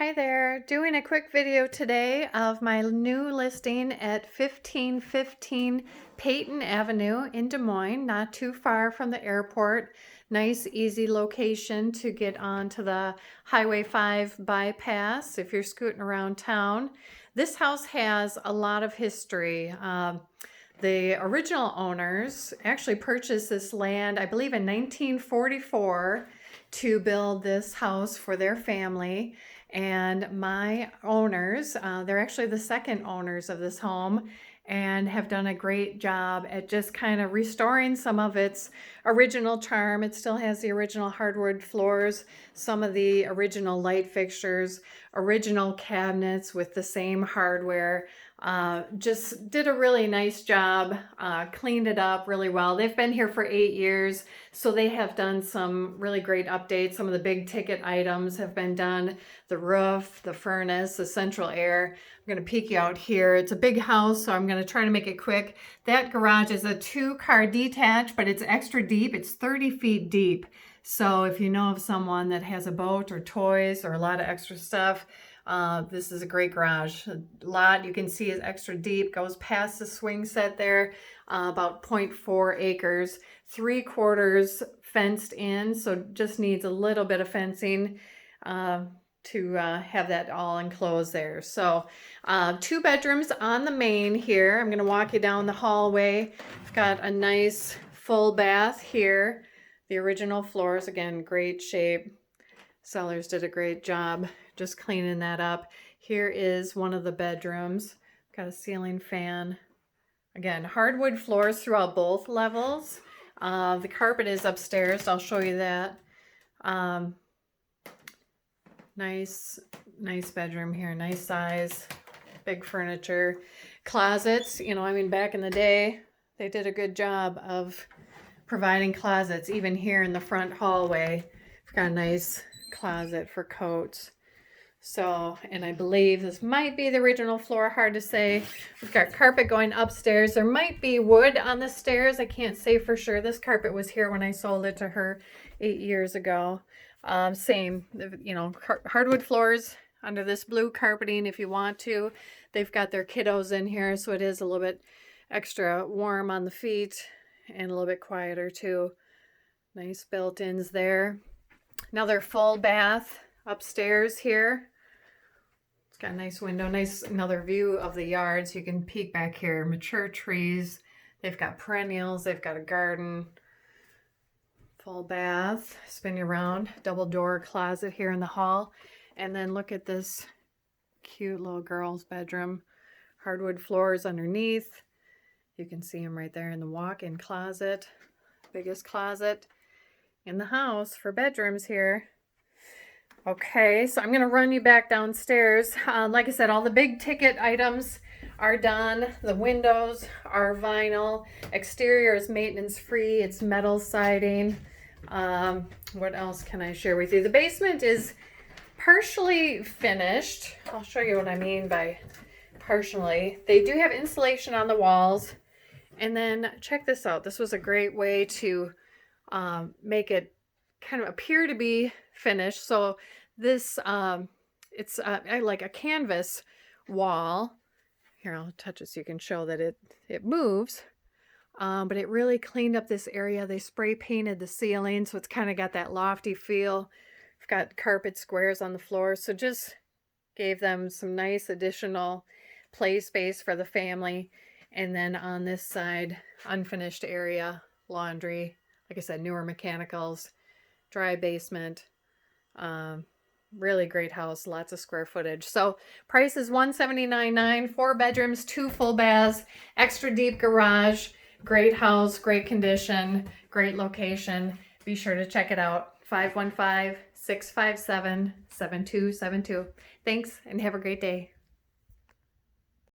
Hi there, doing a quick video today of my new listing at 1515 Payton Avenue in Des Moines, not too far from the airport. Nice, easy location to get onto the Highway 5 bypass if you're scooting around town. This house has a lot of history. The original owners actually purchased this land, I believe in 1944, to build this house for their family. And my owners, they're actually the second owners of this home and have done a great job at just kind of restoring some of its original charm. It still has the original hardwood floors, some of the original light fixtures, original cabinets with the same hardware. Just did a really nice job, cleaned it up really well. They've been here for 8 years, so they have done some really great updates. Some of the big ticket items have been done. The roof, the furnace, the central air. I'm going to peek you out here. It's a big house, so I'm going to try to make it quick. That garage is a 2-car detached, but it's extra deep. It's 30 feet deep. So if you know of someone that has a boat or toys or a lot of extra stuff, this is a great garage. A lot you can see is extra deep, goes past the swing set there, about 0.4 acres, 3/4 fenced in, so just needs a little bit of fencing to have that all enclosed there. So 2 bedrooms on the main here. I'm going to walk you down the hallway. I've got a nice full bath here. The original floors, again, great shape. Sellers did a great job just cleaning that up. Here is one of the bedrooms. Got a ceiling fan. Again, hardwood floors throughout both levels. The carpet is upstairs. I'll show you that. Nice bedroom here. Nice size. Big furniture. Closets. You know, I mean, back in the day, they did a good job of providing closets. Even here in the front hallway, we've got a nice closet for coats. So, and I believe this might be the original floor, hard to say. We've got carpet going upstairs. There might be wood on the stairs. I can't say for sure. This carpet was here when I sold it to her 8 years ago. Same, you know, hardwood floors under this blue carpeting if you want to. They've got their kiddos in here, so it is a little bit extra warm on the feet and a little bit quieter too. Nice built-ins there. Another full bath upstairs here. It's got a nice window, nice another view of the yard, so you can peek back here. Mature trees. They've got perennials. They've got a garden. Full bath. Spin you around. Double door closet here in the hall. And then look at this cute little girl's bedroom. Hardwood floors underneath. You can see them right there in the walk-in closet. Biggest closet in the house for bedrooms here. Okay, so I'm going to run you back downstairs. Like I said, all the big ticket items are done. The windows are vinyl. Exterior is maintenance free. It's metal siding. What else can I share with you? The basement is partially finished. I'll show you what I mean by partially. They do have insulation on the walls. And then check this out. This was a great way to make it kind of appear to be finished. So this, it's like a canvas wall. Here, I'll touch it so you can show that it moves. But it really cleaned up this area. They spray painted the ceiling, so it's kind of got that lofty feel. I've got carpet squares on the floor, so just gave them some nice additional play space for the family. And then on this side, unfinished area, laundry, like I said, newer mechanicals, dry basement. Really great house, lots of square footage. So price is $179,900, 4 bedrooms, 2 full baths, extra deep garage, great house, great condition, great location. Be sure to check it out. 515-657-7272. Thanks and have a great day.